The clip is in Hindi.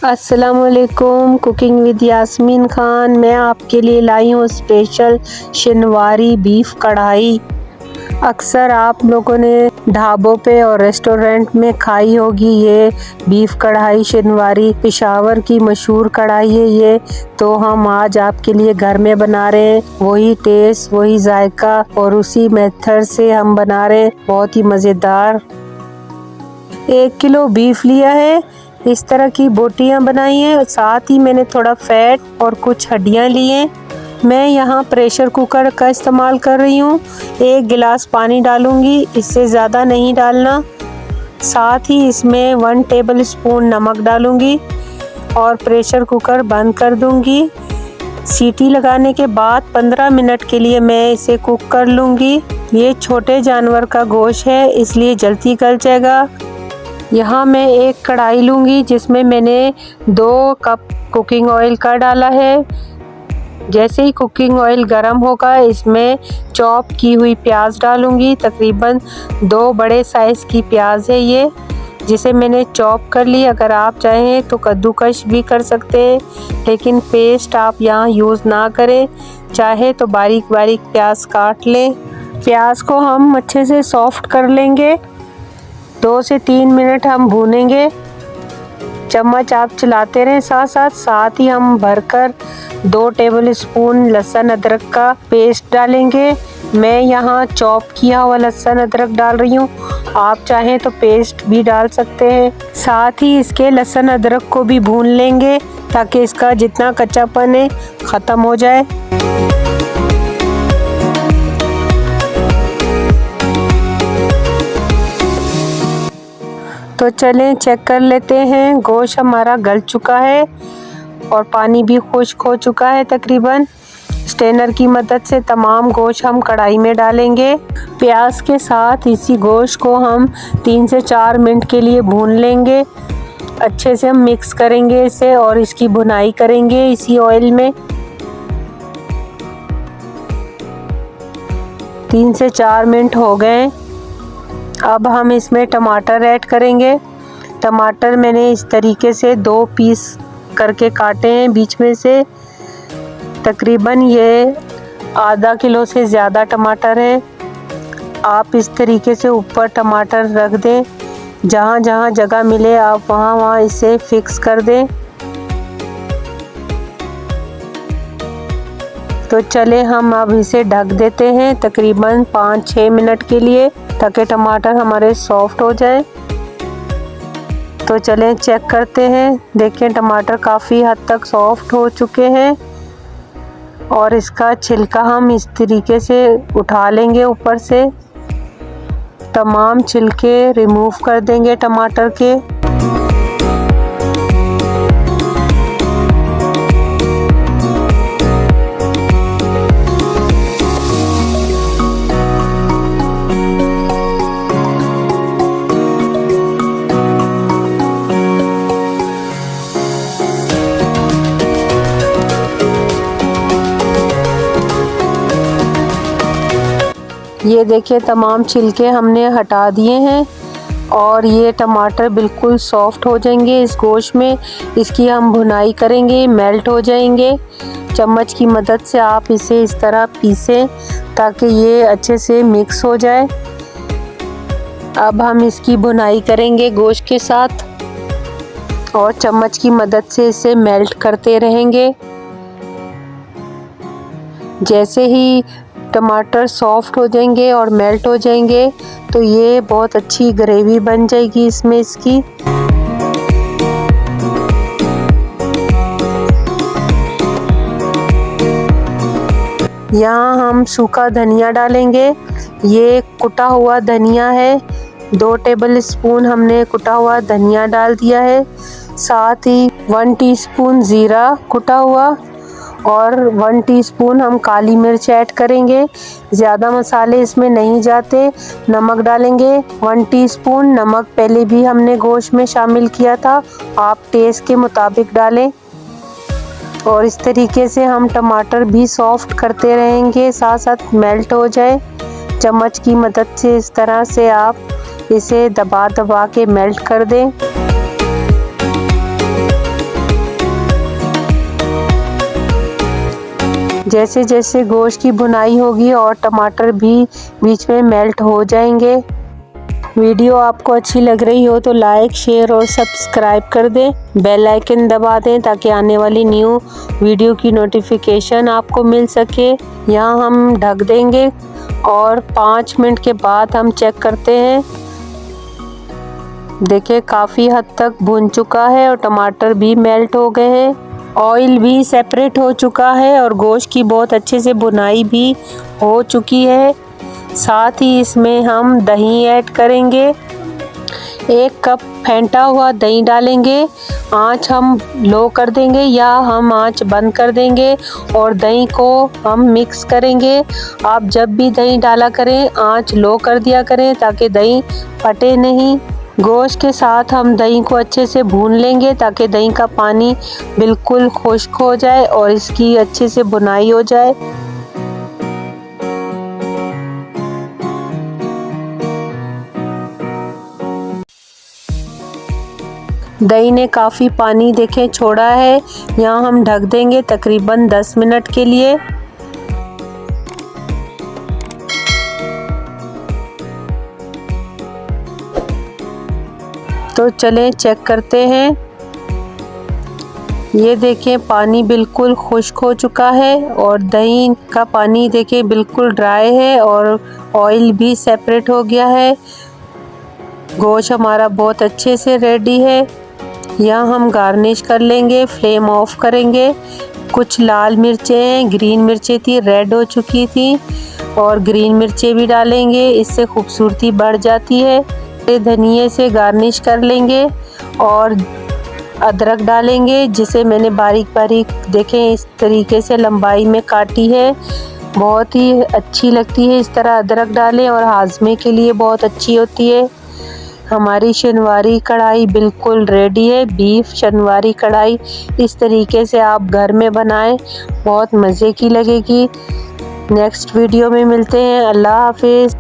अस्सलामुअलैकुम। Cooking with Yasmin Khan. मैं आपके लिए लाई हूँ स्पेशल शिनवारी बीफ कढ़ाई। अक्सर आप लोगों ने ढाबों पे और रेस्टोरेंट में खाई होगी ये बीफ कढ़ाई शिनवारी। पेशावर की मशहूर कढ़ाई है ये, तो हम आज आपके लिए घर में बना रहे हैं। वही टेस्ट, वही जायका और उसी मेथड से हम बना रहे हैं, बहुत ही मज़ेदार। 1 किलो बीफ लिया है, इस तरह की बोटियां बनाई हैं। साथ ही मैंने थोड़ा फैट और कुछ हड्डियां ली हैं। मैं यहाँ प्रेशर कुकर का इस्तेमाल कर रही हूँ। 1 गिलास पानी डालूंगी, इससे ज़्यादा नहीं डालना। साथ ही इसमें 1 टेबल स्पून नमक डालूंगी और प्रेशर कुकर बंद कर दूंगी। सीटी लगाने के बाद 15 मिनट के लिए मैं इसे कुक कर लूँगी। ये छोटे जानवर का गोश्त है, इसलिए जल्दी गल जाएगा। यहाँ मैं एक कढ़ाई लूँगी जिसमें मैंने 2 कप कुकिंग ऑयल का डाला है। जैसे ही कुकिंग ऑयल गर्म होगा, इसमें चॉप की हुई प्याज डालूँगी। तकरीबन 2 बड़े साइज़ की प्याज है ये, जिसे मैंने चॉप कर ली। अगर आप चाहें तो कद्दूकश भी कर सकते हैं, लेकिन पेस्ट आप यहाँ यूज़ ना करें। चाहे तो बारीक बारीक प्याज काट लें। प्याज को हम अच्छे से सॉफ्ट कर लेंगे। 2 से 3 मिनट हम भूनेंगे। चम्मच आप चलाते रहें साथ ही हम भरकर 2 टेबल स्पून लहसुन अदरक का पेस्ट डालेंगे। मैं यहाँ चॉप किया हुआ लहसुन अदरक डाल रही हूँ, आप चाहें तो पेस्ट भी डाल सकते हैं। साथ ही इसके लहसुन अदरक को भी भून लेंगे ताकि इसका जितना कच्चापन है ख़त्म हो जाए। तो चलें चेक कर लेते हैं। गोश्त हमारा गल चुका है और पानी भी खुश्क हो चुका है तकरीबन। स्ट्रेनर की मदद से तमाम गोश्त हम कढ़ाई में डालेंगे। प्याज के साथ इसी गोश्त को हम 3 से 4 मिनट के लिए भून लेंगे। अच्छे से हम मिक्स करेंगे इसे और इसकी भुनाई करेंगे इसी ऑयल में। 3 से 4 मिनट हो गए। अब हम इसमें टमाटर ऐड करेंगे। टमाटर मैंने इस तरीके से 2 पीस करके काटे हैं बीच में से। तकरीबन ये आधा किलो से ज़्यादा टमाटर है। आप इस तरीके से ऊपर टमाटर रख दें, जहाँ जहाँ जगह मिले आप वहाँ वहाँ इसे फिक्स कर दें। तो चले हम अब इसे ढक देते हैं तकरीबन 5-6 मिनट के लिए, ताकि टमाटर हमारे सॉफ्ट हो जाए। तो चलें चेक करते हैं। देखें टमाटर काफ़ी हद तक सॉफ्ट हो चुके हैं और इसका छिलका हम इस तरीके से उठा लेंगे। ऊपर से तमाम छिलके रिमूव कर देंगे टमाटर के। ये देखिए तमाम छिलके हमने हटा दिए हैं और ये टमाटर बिल्कुल सॉफ्ट हो जाएंगे इस गोश्त में। इसकी हम भुनाई करेंगे, मेल्ट हो जाएंगे। चम्मच की मदद से आप इसे इस तरह पीसें ताकि ये अच्छे से मिक्स हो जाए। अब हम इसकी भुनाई करेंगे गोश्त के साथ और चम्मच की मदद से इसे मेल्ट करते रहेंगे। जैसे ही टमाटर सॉफ्ट हो जाएंगे और मेल्ट हो जाएंगे तो ये बहुत अच्छी ग्रेवी बन जाएगी इसमें इसकी। यहाँ हम सूखा धनिया डालेंगे। ये कुटा हुआ धनिया है, 2 टेबल स्पून हमने कुटा हुआ धनिया डाल दिया है। साथ ही 1 टीस्पून ज़ीरा कुटा हुआ और 1 टीस्पून हम काली मिर्च ऐड करेंगे। ज़्यादा मसाले इसमें नहीं जाते। नमक डालेंगे 1 टीस्पून। नमक पहले भी हमने गोश्त में शामिल किया था, आप टेस्ट के मुताबिक डालें। और इस तरीके से हम टमाटर भी सॉफ्ट करते रहेंगे, साथ साथ मेल्ट हो जाए। चम्मच की मदद से इस तरह से आप इसे दबा दबा के मेल्ट कर दें। जैसे जैसे गोश्त की भुनाई होगी और टमाटर भी बीच में मेल्ट हो जाएंगे। वीडियो आपको अच्छी लग रही हो तो लाइक, शेयर और सब्सक्राइब कर दें। बेल आइकन दबा दें ताकि आने वाली न्यू वीडियो की नोटिफिकेशन आपको मिल सके। यहाँ हम ढक देंगे और 5 मिनट के बाद हम चेक करते हैं। देखिए काफ़ी हद तक भुन चुका है और टमाटर भी मेल्ट हो गए हैं। ऑयल भी सेपरेट हो चुका है और गोश्त की बहुत अच्छे से भुनाई भी हो चुकी है। साथ ही इसमें हम दही ऐड करेंगे। 1 कप फेंटा हुआ दही डालेंगे। आंच हम लो कर देंगे या हम आंच बंद कर देंगे और दही को हम मिक्स करेंगे। आप जब भी दही डाला करें आंच लो कर दिया करें ताकि दही फटे नहीं। गोश्त के साथ हम दही को अच्छे से भून लेंगे ताकि दही का पानी बिल्कुल खुश्क हो जाए और इसकी अच्छे से भुनाई हो जाए। दही ने काफ़ी पानी देखें छोड़ा है। यहाँ हम ढक देंगे तकरीबन 10 मिनट के लिए। तो चलें चेक करते हैं। ये देखें पानी बिल्कुल खुश्क हो चुका है और दही का पानी देखें बिल्कुल ड्राई है और ऑयल भी सेपरेट हो गया है। गोश्त हमारा बहुत अच्छे से रेडी है। यहाँ हम गार्निश कर लेंगे। फ्लेम ऑफ करेंगे। कुछ लाल मिर्चें हैं, ग्रीन मिर्चें थी, रेड हो चुकी थी और ग्रीन मिर्चें भी डालेंगे, इससे खूबसूरती बढ़ जाती है। धनिए से गार्निश कर लेंगे और अदरक डालेंगे जिसे मैंने बारीक बारीक देखें इस तरीके से लंबाई में काटी है। बहुत ही अच्छी लगती है इस तरह अदरक डालें और हाजमे के लिए बहुत अच्छी होती है। हमारी शनवारी कढ़ाई बिल्कुल रेडी है। बीफ शनवारी कढ़ाई इस तरीके से आप घर में बनाएं, बहुत मज़े की लगेगी। नेक्स्ट वीडियो में मिलते हैं। अल्लाह हाफिज़।